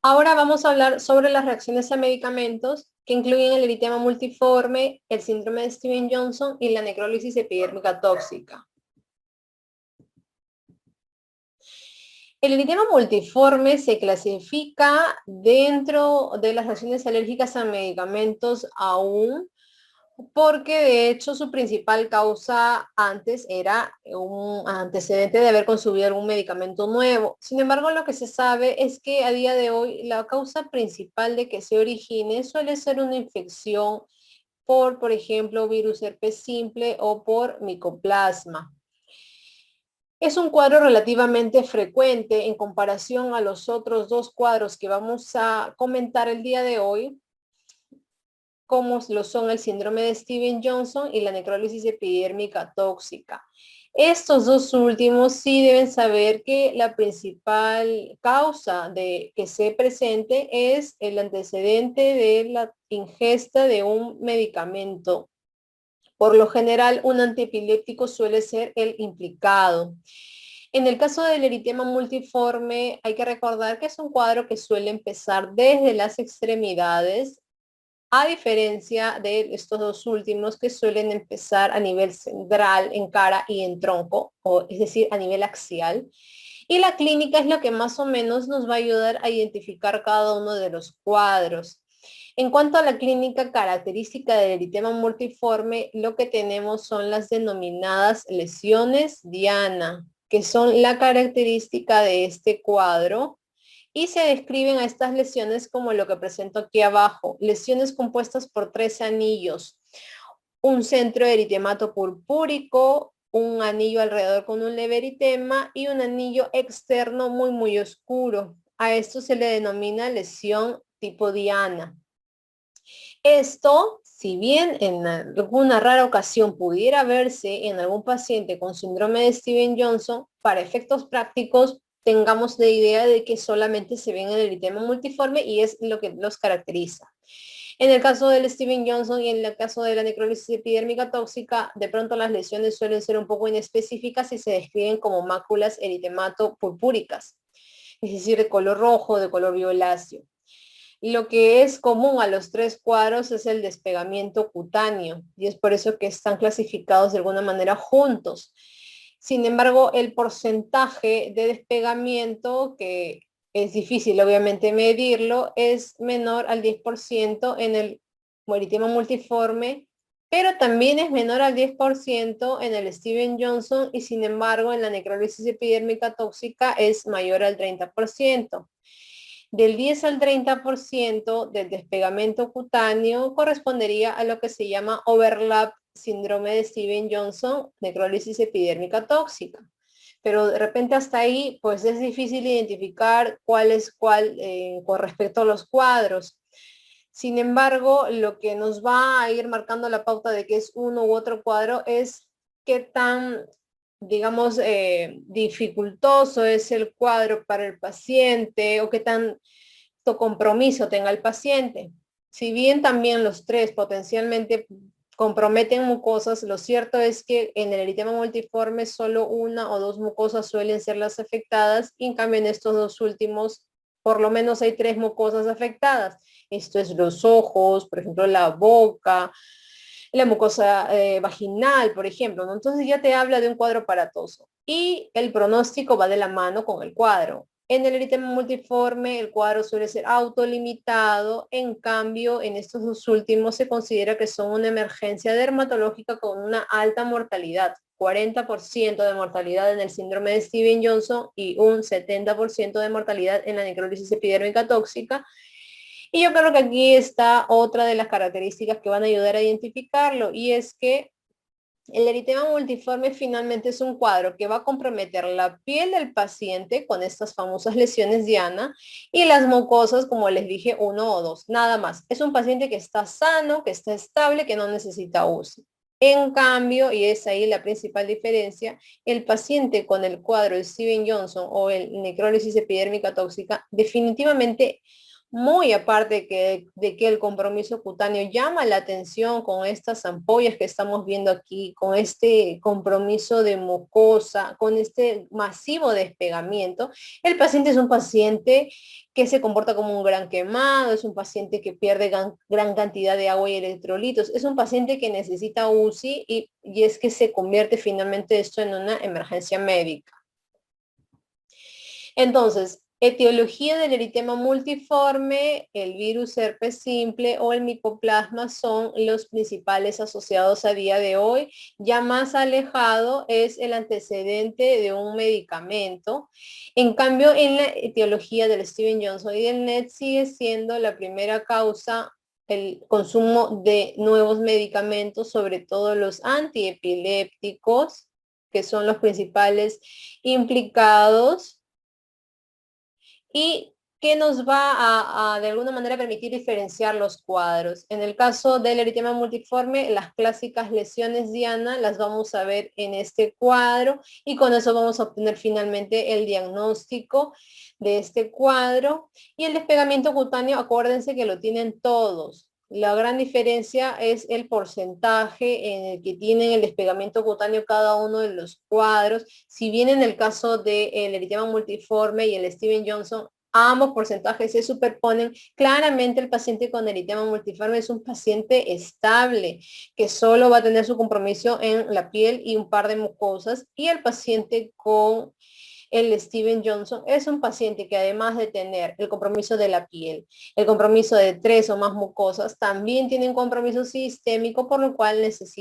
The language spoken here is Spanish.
Ahora vamos a hablar sobre las reacciones a medicamentos que incluyen el eritema multiforme, el síndrome de Steven-Johnson y la necrólisis epidérmica tóxica. El eritema multiforme se clasifica dentro de las reacciones alérgicas a medicamentos aún porque de hecho su principal causa antes era un antecedente de haber consumido algún medicamento nuevo. Sin embargo, lo que se sabe es que a día de hoy la causa principal de que se origine suele ser una infección por ejemplo, virus herpes simple o por micoplasma. Es un cuadro relativamente frecuente en comparación a los otros dos cuadros que vamos a comentar el día de hoy, como lo son el síndrome de Steven-Johnson y la necrólisis epidérmica tóxica. Estos dos últimos sí deben saber que la principal causa de que se presente es el antecedente de la ingesta de un medicamento. Por lo general, un antiepiléptico suele ser el implicado. En el caso del eritema multiforme, hay que recordar que es un cuadro que suele empezar desde las extremidades, a diferencia de estos dos últimos que suelen empezar a nivel central, en cara y en tronco, o es decir, a nivel axial. Y la clínica es lo que más o menos nos va a ayudar a identificar cada uno de los cuadros. En cuanto a la clínica característica del eritema multiforme, lo que tenemos son las denominadas lesiones Diana, que son la característica de este cuadro y se describen a estas lesiones como lo que presento aquí abajo, lesiones compuestas por tres anillos, un centro de eritemato purpúrico, un anillo alrededor con un leve eritema y un anillo externo muy oscuro. A esto se le denomina lesión tipo Diana. Esto, si bien en alguna rara ocasión pudiera verse en algún paciente con síndrome de Steven-Johnson, para efectos prácticos tengamos la idea de que solamente se ven en el eritema multiforme y es lo que los caracteriza. En el caso del Steven Johnson y en el caso de la necrólisis epidérmica tóxica, de pronto las lesiones suelen ser un poco inespecíficas y se describen como máculas eritemato purpúricas, es decir, de color rojo, de color violáceo. Lo que es común a los tres cuadros es el despegamiento cutáneo y es por eso que están clasificados de alguna manera juntos. Sin embargo, el porcentaje de despegamiento, que es difícil obviamente medirlo, es menor al 10% en el eritema multiforme, pero también es menor al 10% en el Steven Johnson y sin embargo en la necrólisis epidérmica tóxica es mayor al 30%. Del 10 al 30% del despegamento cutáneo correspondería a lo que se llama overlap síndrome de Steven-Johnson, necrólisis epidérmica tóxica. Pero de repente hasta ahí, pues es difícil identificar cuál es cuál con respecto a los cuadros. Sin embargo, lo que nos va a ir marcando la pauta de que es uno u otro cuadro es qué tan, digamos, dificultoso es el cuadro para el paciente o qué tanto compromiso tenga el paciente. Si bien también los tres potencialmente comprometen mucosas, lo cierto es que en el eritema multiforme solo una o dos mucosas suelen ser las afectadas y en cambio en estos dos últimos por lo menos hay tres mucosas afectadas. Esto es los ojos, por ejemplo, la boca, la mucosa vaginal, por ejemplo, ¿no? Entonces ya te habla de un cuadro aparatoso. Y el pronóstico va de la mano con el cuadro. En el eritema multiforme, el cuadro suele ser autolimitado. En cambio, en estos dos últimos se considera que son una emergencia dermatológica con una alta mortalidad. 40% de mortalidad en el síndrome de Steven-Johnson y un 70% de mortalidad en la necrólisis epidérmica tóxica. Y yo creo que aquí está otra de las características que van a ayudar a identificarlo y es que el eritema multiforme finalmente es un cuadro que va a comprometer la piel del paciente con estas famosas lesiones Diana y las mucosas, como les dije, uno o dos, nada más. Es un paciente que está sano, que está estable, que no necesita UCI. En cambio, y es ahí la principal diferencia, el paciente con el cuadro de Steven Johnson o el necrólisis epidérmica tóxica definitivamente Muy aparte de que el compromiso cutáneo llama la atención con estas ampollas que estamos viendo aquí, con este compromiso de mucosa, con este masivo despegamiento, el paciente es un paciente que se comporta como un gran quemado, es un paciente que pierde gran cantidad de agua y electrolitos, es un paciente que necesita UCI y es que se convierte finalmente esto en una emergencia médica. Entonces, etiología del eritema multiforme, el virus herpes simple o el micoplasma son los principales asociados a día de hoy. Ya más alejado es el antecedente de un medicamento. En cambio, en la etiología del Steven Johnson y del NET sigue siendo la primera causa el consumo de nuevos medicamentos, sobre todo los antiepilépticos, que son los principales implicados y que nos va a de alguna manera permitir diferenciar los cuadros. En el caso del eritema multiforme, las clásicas lesiones diana las vamos a ver en este cuadro y con eso vamos a obtener finalmente el diagnóstico de este cuadro. Y el despegamiento cutáneo, acuérdense que lo tienen todos. La gran diferencia es el porcentaje en el que tienen el despegamiento cutáneo cada uno de los cuadros. Si bien en el caso del eritema multiforme y el Steven Johnson, ambos porcentajes se superponen, claramente el paciente con eritema multiforme es un paciente estable, que solo va a tener su compromiso en la piel y un par de mucosas, y el paciente con el Steven Johnson es un paciente que además de tener el compromiso de la piel, el compromiso de 3 o más mucosas, también tiene un compromiso sistémico, por lo cual necesita